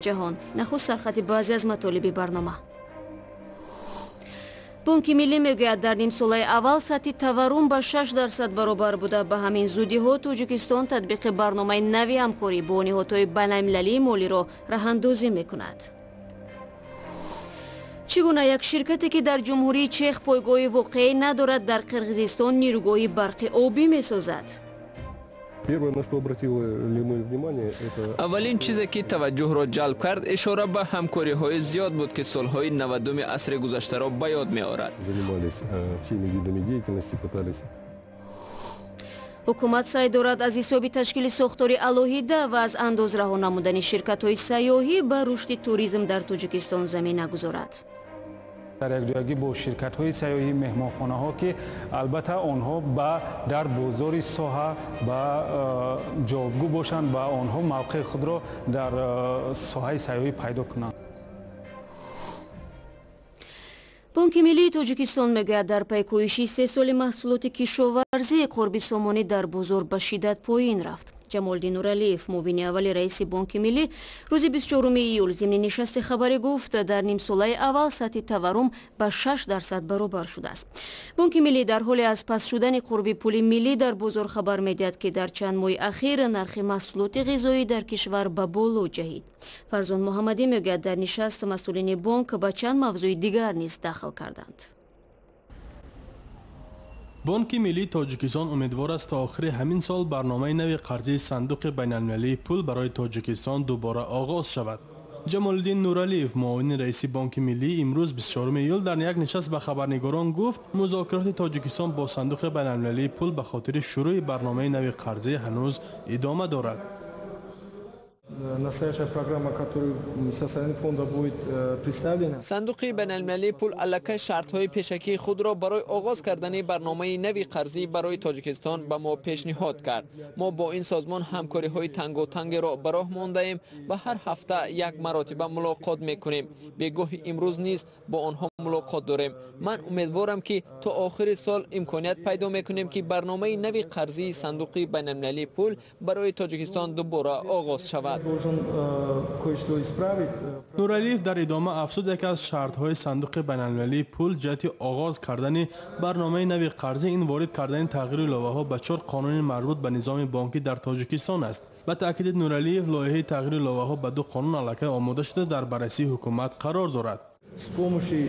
ҷаҳон. нахуст сархати баъзе аз матолиби барнома. бонки миллӣ мегӯяд дар нимсолаи аввал сатҳи таваррум ба 6% баробар буда. ба ҳамин зудиҳо Тоҷикистон татбиқи барномаи нави ҳамкорӣ бо ниҳодҳои байналмилалии молиро раҳандозӣ мекунад. чӣ гуна як ширкате ки дар ҷумҳурии Чех пойгоҳи воқеӣ надорад дар Қирғизистон нирӯгоҳи барқи обӣ месозад? аввалин чизе ки таваҷҷӯҳро ҷалб кард ишора ба ҳамкориҳои зиёд буд ки солҳои 90-уми асри гузаштаро ба ёд меорад. ҳукумат сай дорад аз ҳисоби ташкили сохтори алоҳида ва аз андозраҳо намудани ширкатҳои сайёҳӣ ба рушди туризм дар Тоҷикистон замина гузорад. در یکجایی با شرکت‌های سیاحتی مهمانخانه‌ها که البته آنها در بازار ساحه با جایگو باشند و آنها موقع خود را در ساحه سیاحتی پیدا کنند. бонки миллии Тоҷикистон мегӯяд дар пай коҳиши 3 соли маҳсулоти кишоварзӣ қурби сомонӣ дар бозор ба шиддат поин рафт. ҷамолиддин нуралиев, муовини аввали раиси бонки миллӣ, рӯзи 24 июл зимни нишасти хабарӣ гуфт, дар нимсолаи аввал сатҳи таваррум ба 6% баробар шудааст. бонки миллӣ дар ҳоле аз паст шудани қурби пули миллӣ дар бозор хабар медиҳад, ки дар чанд моҳи ахир нархи маҳсулоти ғизоӣ дар кишвар ба боло ҷаҳид. Фарзон Муҳаммадӣ мегӯяд, дар нишаст масъулини бонк ба чанд мавзӯи дигар низ дахл карданд. бонки миллии Тоҷикистон умедвор аст то охири ҳамин сол барномаи нави қарзии сандуқи байналмилалии пул барои Тоҷикистон дубора оғоз шавад. ҷамолиддин нуралиев, муовини раиси бонки миллӣ, имрӯз 24 июл дар як нишаст ба хабарнигорон гуфт, музокироти Тоҷикистон бо сандуқи байналмилалии пул ба хотири шурӯъи барномаи нави қарзӣ ҳанӯз идома дорад. Настоящая программа, которую со стороны фонда будет представлена. Сандуқи байналмилалии пул аллакай шартҳои пешакии худро барои оғоз кардани барномаи нави қарзӣ барои Тоҷикистон ба мо пешниҳод кард. Мо бо ин созмон ҳамкориҳои танготангеро ба роҳ мондаем ва ҳар ҳафта як маротиба мулоқот мекунем. бегоҳи имрӯз низ бо онҳо мулоқот дорем. ман умедворам ки то охири сол имконият пайдо мекунем ки барномаи нави қарзии сандуқи байналмилалии пул барои Тоҷикистон дубора оғоз шавад. нуралиев дар идома афзуд, яке аз шартҳои сандуқи байналмилалии пул ҷиҳати оғоз кардани барномаи нави қарзӣ ин ворид кардани тағйири иловаҳо ба 4 қонуни марбут ба низоми бонкӣ дар Тоҷикистон аст. ба таъкиди Нуралиев, лоиҳаи тағйири иловаҳо ба 2 қонун аллакай омода шуда дар баррасии ҳукумат қарор дорад. С помощью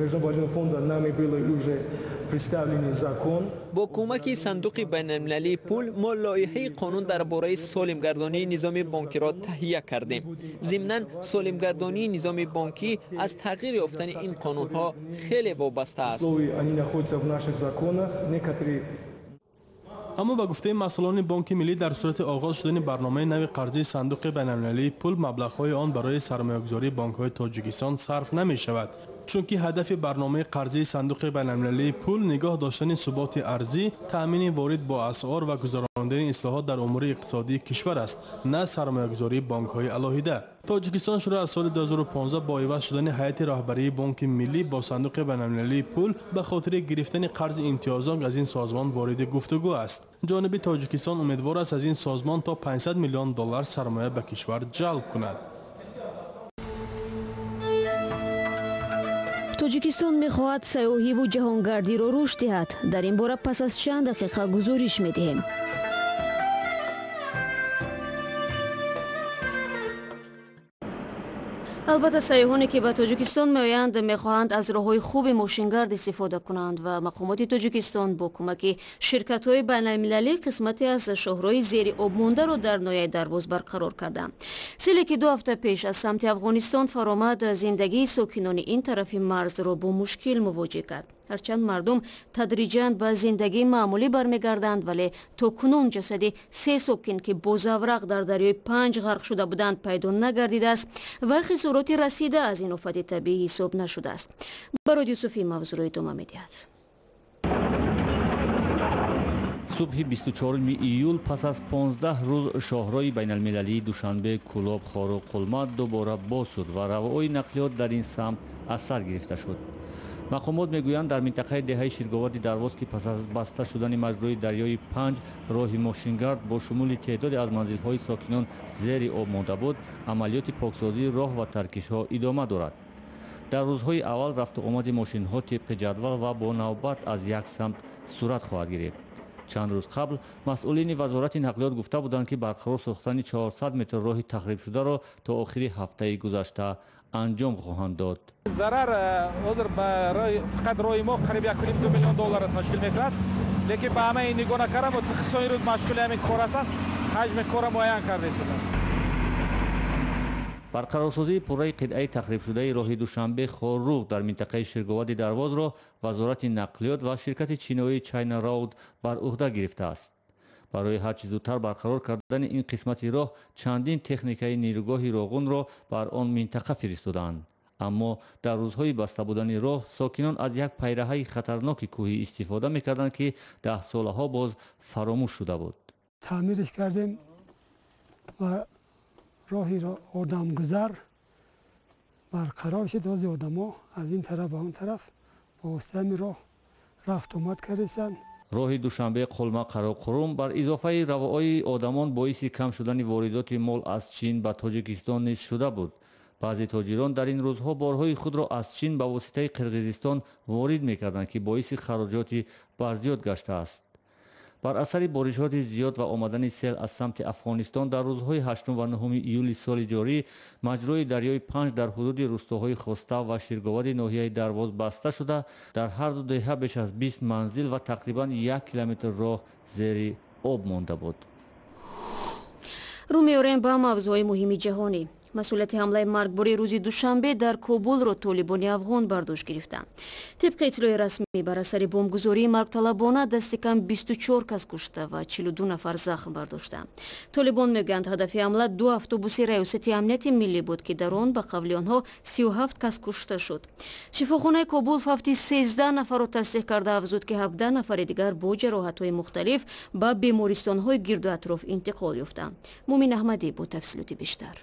Международного фонда нами было уже представленный закон. бо кӯмаки сандуқи байналмилалии пул мо лоиҳаи қонун дар бораи солимгардонии низоми бонкиро таҳия кардем. зимнан солимгардонии низоми бонкӣ аз тағйир ёфтани ин қонунҳо хеле вобаста аст. Они находятся в наших законах. Некоторые аммо ба гуфтаи масъулони бонки миллӣ, дар сурати оғоз шудани барномаи нави қарзии сандуқи байналмилалии пул маблағҳои он барои сармоягузории бонкҳои Тоҷикистон сарф намешавад, чунки ҳадафи барномаи қарзии сандуқи байналмилалии пул нигоҳ доштани суботи арзӣ, таъмини ворид бо асъор ва гузарондани ислоҳот дар умури иқтисодии кишвар аст, на сармоягузории бонкҳои алоҳида. Тоҷикистон шуро аз соли 2015 бо иваз шудани ҳайати раҳбарии бонки миллӣ бо сандуқи байналмилалии пул ба хотири гирифтани қарзи имтиёзок аз ин созмон вориди гуфтугӯ аст. ҷониби Тоҷикистон умедвор аст аз ин созмон то $500 миллион сармоя ба кишвар ҷалб кунад. Тоҷикистон мехоҳад сайёҳиву ҷаҳонгардиро рушд диҳад. Дар ин бора пас аз чанд дақиқа гузориш медиҳем. албатта сайёҳоне ки ба Тоҷикистон меоянд мехоҳанд аз роҳҳои хуби мошингард истифода кунанд ва мақомоти Тоҷикистон бо кӯмаки ширкатҳои байналмилалӣ қисмате аз шоҳроҳи зери обмондаро дар ноҳияи Дарвоз барқарор карданд. селе ки 2 ҳафта пеш аз самти Афғонистон фаромад, зиндагии сокинони ин тарафи марзро бо мушкил мувоҷеҳ кард. ҳарчанд мардум тадриҷан ба зиндагии маъмулӣ бармегарданд, вале то кунун ҷасади 3 сокин ки бо заврақ дар дарёи Панҷ ғарқ шуда буданд пайдо нагардидааст ва хисороти расида аз ин офати табиӣ ҳисоб нашудааст. Барод Юсуфӣ мавзӯъро идома медиҳад. субҳи 24 июл пас аз 15 рӯз шоҳрои байналмилалии Душанбе, Кӯлоб, Хору, Қулмат дубора боз шуд ва равои нақлиёт дар ин самт аз сар гирифта шуд. мақомот мегӯянд дар минтақаи деҳаи ширговади дарвоз ки пас аз баста шудани маҷрӯи дарёи Панҷ роҳи мошингард бо шумули теъдоде аз манзилҳои сокинон зери об монда буд, амалиёти поксозии роҳ ва таркишҳо идома дорад. дар рӯзҳои аввал рафту омади мошинҳо тибқи ҷадвал ва бо навбат аз як самт сурат хоҳад гирифт. чанд рӯз қабл масъулини вазорати нақлиёт гуфта буданд ки барқарор сохтани 400 метр роҳи тахрибшударо то охири ҳафтаи гузашта анҷом хоҳанд дод. зарар ҳозир фақат роҳи мо қариб 1.2 миллион доллар ташкил мекунад, лекин ба ҳамаи нигоҳ накардам мутахассисони рӯз машғули ҳамин кор ҳастанд, ҳаҷми корро муайян карда истоданд. барқарорсозии пурраи қитъаи тахрибшудаи роҳи душанбе хоррух дар минтақаи ширговади дарвозро вазорати нақлиёт ва ширкати чиноии China Road бар уҳда гирифтааст. барои ҳарчи зудтар барқарор кардани ин қисмати роҳ чандин техникаи нирӯгоҳи роғунро бар он минтақа фиристоданд. аммо дар рӯзҳои баста будани роҳ сокинон аз як пайраҳаи хатарноки кӯҳӣ истифода мекарданд ки 10 солаҳо боз фаромӯш шуда буд. таъмирш кардем ва роҳи одамгузар барқарор шуд. ҳозир одамо аз ин тараф ба он тараф бо воситаи роҳ рафт омад карданд. роҳи душанбе қулма қароқурум бар изофаи равои одамон боиси кам шудани воридоти мол аз чин ба тоҷикистон низ шуда буд. баъзе тоҷирон дар ин рӯзҳо борҳои худро аз чин ба воситаи қирғизистон ворид мекарданд ки боиси хароҷоти барзиёд гаштааст. бар асари боришоти зиёд ва омадани сел аз самти Афғонистон дар рӯзҳои 8 ва 9 июли соли ҷорӣ маҷрои дарёи Панҷ дар ҳудуди рӯстоҳои Хостав ва ширговади ноҳияи Дарвоз баста шуда дар ҳарду деҳа беш аз 20 манзил ва тақрибан 1 километр роҳ зери об монда буд. рӯ меорем ба мавзӯи муҳими ҷаҳонӣ. масъулияти ҳамлаи маргбори рӯзи душанбе дар Кобулро толибони афғон бардошт гирифтанд. тибқи иттилои расмӣ бар асари бомбгузории маргталабона дасти кам 24 кас кушта ва 42 нафар захм бардоштанд. толибон мегӯянд ҳадафи ҳамла 2 автобуси раёсати амнияти миллӣ буд ки дар он ба қавли онҳо 37 кас кушта шуд. шифохонаи Кобул фавти 13 нафарро тасдиқ карда афзуд ки 17 нафари дигар бо ҷароҳатҳои мухталиф ба бемористонҳои гирду атроф интиқол ёфтанд. Мумин Аҳмадӣ бо тафсилоти бештар.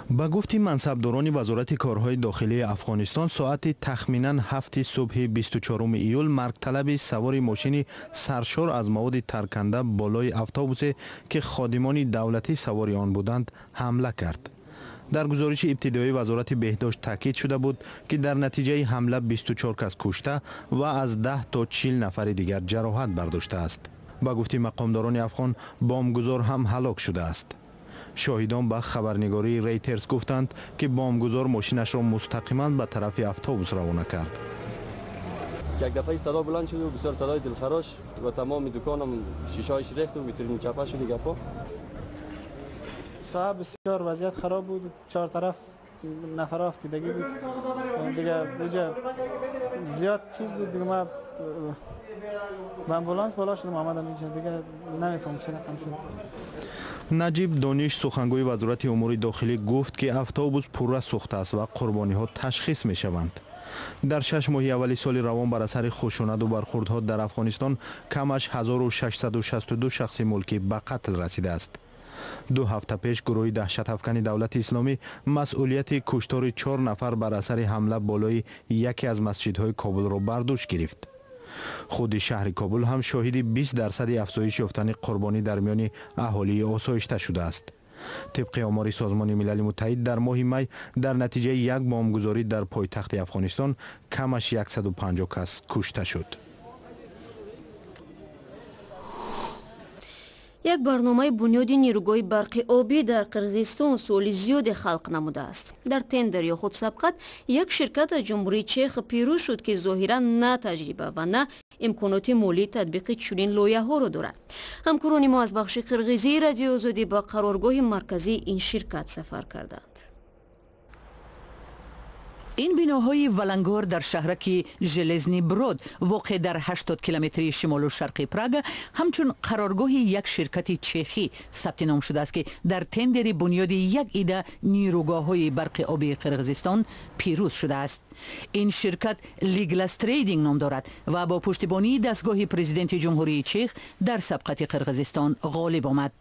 ба гуфти мансабдорони вазорати корҳои дохилии Афғонистон соати тахминан 7 субҳи 24 июл маргталаби савори мошини саршор аз маводи тарканда болои автобусе ки ходимони давлатӣ савори он буданд ҳамла кард. дар гузориши ибтидоии вазорати беҳдошт таъкид шуда буд ки дар натиҷаи ҳамла 24 кас кушта ва аз 10 то 40 нафари дигар ҷароҳат бардоштааст. ба гуфти мақомдорони афғон бомбгузор ҳам ҳалок шудааст. шоҳидон ба хабарнигории Reuters гуфтанд ки бомбгузор мошинашро мустақиман ба тарафи автобус равона кард. یک دفعه صدا بلند شد و بسیار صدای دلخراش و تمام دکانم شیشه‌هایش ریخت و ویترین چپه شد گپا. صاحب بسیار وضعیت خراب بود، چهار طرف نفر افتادگی بود. دیگه اینجا زیاد چیز بود، دیگه ما با امبولانس بالا شدم آمدم اینجا، دیگه نمیفهمم چه رقم شد. نجیب دانش سخنگوی وزارت امور داخلی گفت که اتوبوس پررو سوخته است و قربانی ها تشخیص می شوند. در 6 ماه اولی سال روان بر اثر خشونت و برخوردها در افغانستان کمش 1662 شخص ملکی به قتل رسیده است. 2 هفته پیش گروه دهشت افکن دولت اسلامی مسئولیت کشتار 4 نفر بر اثر حمله بالای یکی از مسجدهای کابل را بر دوش گرفت. خود شهر کابل هم شاهد 20% افزایش یافتن قربانی در میان اهالی آسایشته شده است. طبق آمار سازمان ملل متحد در ماه می در نتیجه یک بمبگذاری در پایتخت افغانستان کمش 150 کس کشته شد. یک برنامه بنیادی نیروگاه برق آبی در قرقیزستان سوال زیاد خلق نموده است. در تندر یا خود سبقت یک شرکت از جمهوری چخ پیروز شد که ظاهرا نه تجربه و نه امکانات مالی تطبیق چنین لایحه‌ها را دارد. همکاران ما از بخش قرقیزی رادیو آزادی به قرارگاه مرکزی این شرکت سفر کردند. این بناهای ولنگار در شهرک ژلزنی برود واقع در 80 کیلومتری شمال و شرقی پراگ همچون قرارگاه یک شرکت چخی ثبت نام شده است که در تندر بنیاد یک ایده نیروگاه‌های برق آبی قرقیزستان پیروز شده است. این شرکت لیگلاس تریدینگ نام دارد و با پشتیبانی دستگاه پرزیدنت جمهوری چخ در سبقت قرقیزستان غالب آمد.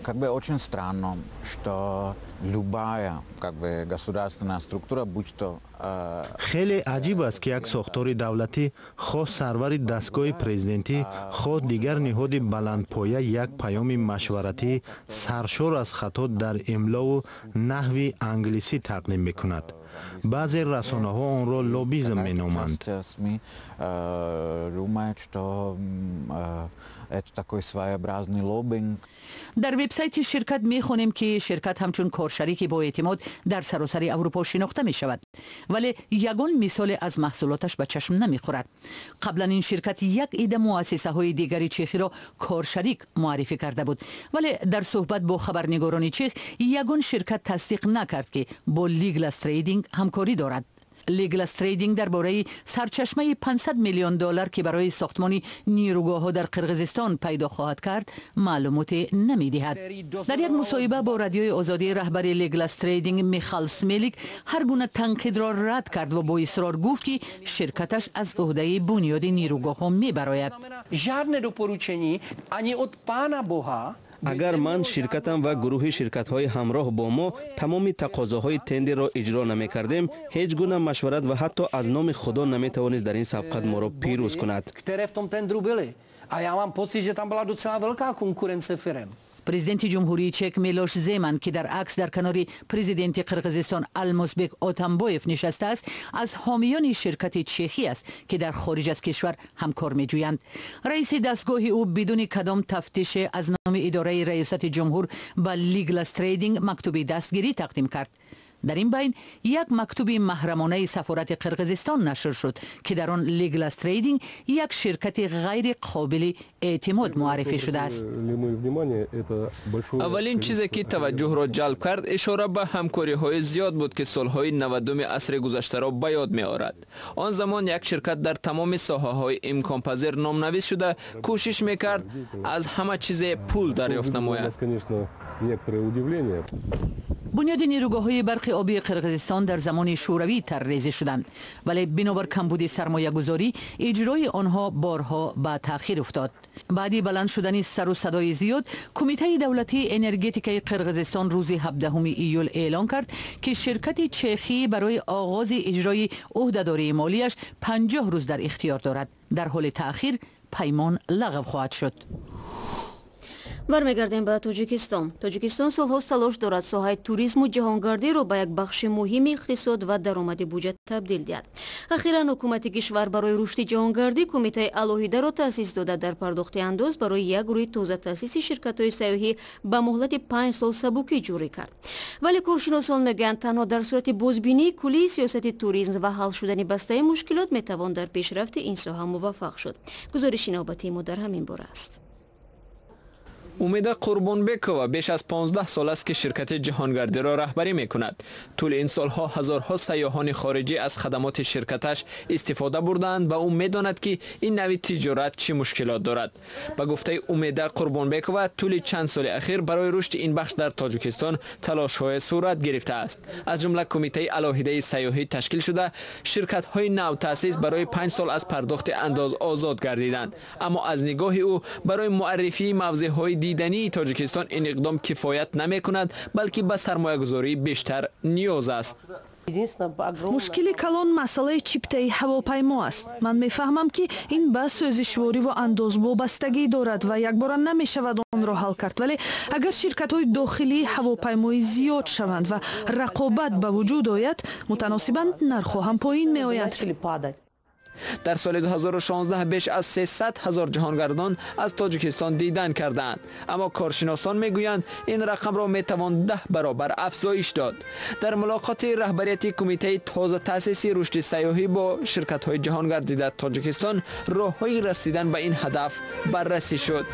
Как бы очень странно, что любая государственная структура, будь то خیلی عجیب است که یک ساختار دولتی خواه سرور دستگاه پرزیدنتی خواه دیگر نهاد بلندپایه یک پیام مشورتی سرشار از خطا در املا و نحو انگلیسی تقدیم میکند. بعضی رسانه ها آن را لوبیزم می نامند. در وبسایت شرکت می خونیم که شرکت همچون کارشریکی با اعتماد در سراسر اروپا شناخته می شود، ولی یگان مثال از محصولاتش به چشم نمی خورد. قبلا این شرکت یک عده مؤسسه های دیگری چخی را کارشریک معرفی کرده بود، ولی در صحبت با خبرنگاران چخ یگان شرکت تصدیق نکرد که با لیگلاس تریدینگ همکاری دارد. لیگلاس تریدینگ درباره سرچشمه 500 میلیون دلار که برای ساختمان نیروگاه‌ها در قرقیزستان پیدا خواهد کرد معلومات نمی‌دهد. در یک مصاحبه با رادیوی آزادی رهبر لیگلاس تریدینگ میخائیل سمیلیک هر گونه تنقید را رد کرد و با اصرار گفت که شرکتش از عهده بنیاد نیروگاه‌ها می‌براید. Žádné doporučení ani od Pána Boha. اگر من شرکتم و گروه شرکت‌های همراه با ما تمام تقاضاهای تندر را اجرا نمی‌کردیم، هیچ گونه مشورت و حتی از نام خدا نمی‌توانست در این سبقت ما را پیروز کند. Které v tom tendru byly. A já mám pocit, že tam byla docela velká konkurence firem. پرزیدنت جمهوری چک میلوش زیمن که در عکس در کنار پرزیدنت قرقیزستان المازبک آتامبایف نشسته است، از حامیان شرکت چخی است که در خارج از کشور همکار می‌جویند. رئیس دستگاه او بدون کدام تفتیش از نام اداره ریاست جمهور به لیگلاس تریدینگ مکتوب دستگیری تقدیم کرد. در این بین یک مکتوب محرمانه سفارت قرقیزستان نشر شد که در آن لیگلاس تریدینگ یک شرکت غیر قابل اعتماد معرفی شده است. اولین چیزی که توجه را جلب کرد اشاره به همکاری‌های زیاد بود که سالهای 90 عصر گذشته را به یاد می‌آورد. آن زمان یک شرکت در تمام ساحه‌های امکان پذیر نام‌نویس شده کوشش می‌کرد از همه چیز پول دریافت نماید. بنیاد نیروگاه‌های برق آبی قرقیزستان در زمان شوروی طرح‌ریزی شدند، ولی بنابر کمبود سرمایه‌گذاری اجرای آنها بارها به تأخیر افتاد. بعد بلند شدن سر و صدای زیاد، کمیته دولتی انرژتیک قرقیزستان روز 17 ایول اعلام کرد که شرکت چخی برای آغاز اجرای عهده‌داری مالیش 50 روز در اختیار دارد. در حال تأخیر پیمان لغو خواهد شد. برمیگردیم به تاجیکستان. تاجیکستان سالهاست تلاش دارد ساحه توریسم و جهانگردی را به یک بخش مهم اقتصاد و درآمد بودجه تبدیل دهد. اخیراً حکومت کشور برای رشد جهانگردی کمیته علاهیده را تأسیس داده در پرداخت انداز برای یک گروه تازه تأسیس شرکت‌های سیاحی به مهلت 5 سال سبکی جوری کرد. ولی کارشناسان میگویند تنها در صورت بازبینی کلی سیاست توریسم و حل شدن بسته مشکلات میتوان در پیشرفت این ساحه موفق شد. گزارش نوبتی ما در همین باره است. امید قربانبکова بیش از 15 سال است که شرکت جهانگردی را رهبری می کند. طول این سالها هزارها سیاحان خارجی از خدمات شرکتش استفاده بردند و او می داند که این نوع تجارت چه مشکلات دارد. به گفته امید قربانبکova طول چند سال اخیر برای رشد این بخش در تاجیکستان تلاش‌های صورت گرفته است. از جمله کمیته علاهیده سیاحی تشکیل شده، شرکت‌های نو تأسیس برای 5 سال از پرداخت انداز آزاد گردیدند. اما از نگاه او برای معرفی موضع‌های دیدنی تاجیکستان این اقدام کفایت نمی کند، بلکه به سرمایه گذاری بیشتر نیاز است. مشکلی کلان مسئله چیپتای هواپیما است. من میفهمم که این به سازشواری و انداز وابستگی دارد و یک بار نمی شود آن را حل کرد، ولی اگر شرکت های داخلی هواپیمایی زیاد شوند و رقابت به وجود آید، متناسباً نرخ هم پایین می آید. در سال 2016 بیش از 300,000 جهانگردان از تاجیکستان دیدن کردند، اما کارشناسان میگویند این رقم را میتوان 10 برابر افزایش داد. در ملاقات رهبریتی کمیته تازه تأسیسی رشد سیاحی با شرکت‌های جهانگردی در تاجیکستان، راه‌های رسیدن به این هدف بررسی شد.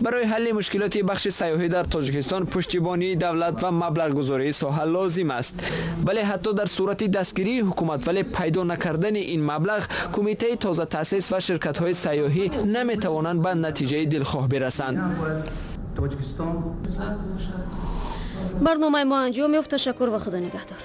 برای حل مشکلات بخش سیاحی در تاجیکستان پشتیبانی دولت و مبلغ گذاری ساحه لازم است، ولی حتی در صورت دستگیری حکومت ولی پیدا نکردن این مبلغ، کمیته تازه تأسیس و شرکت‌های سیاحی نمی‌توانند به نتیجه دلخواه برسند. برنامه ما انجام یافت. تشکر و خدا نگهدار.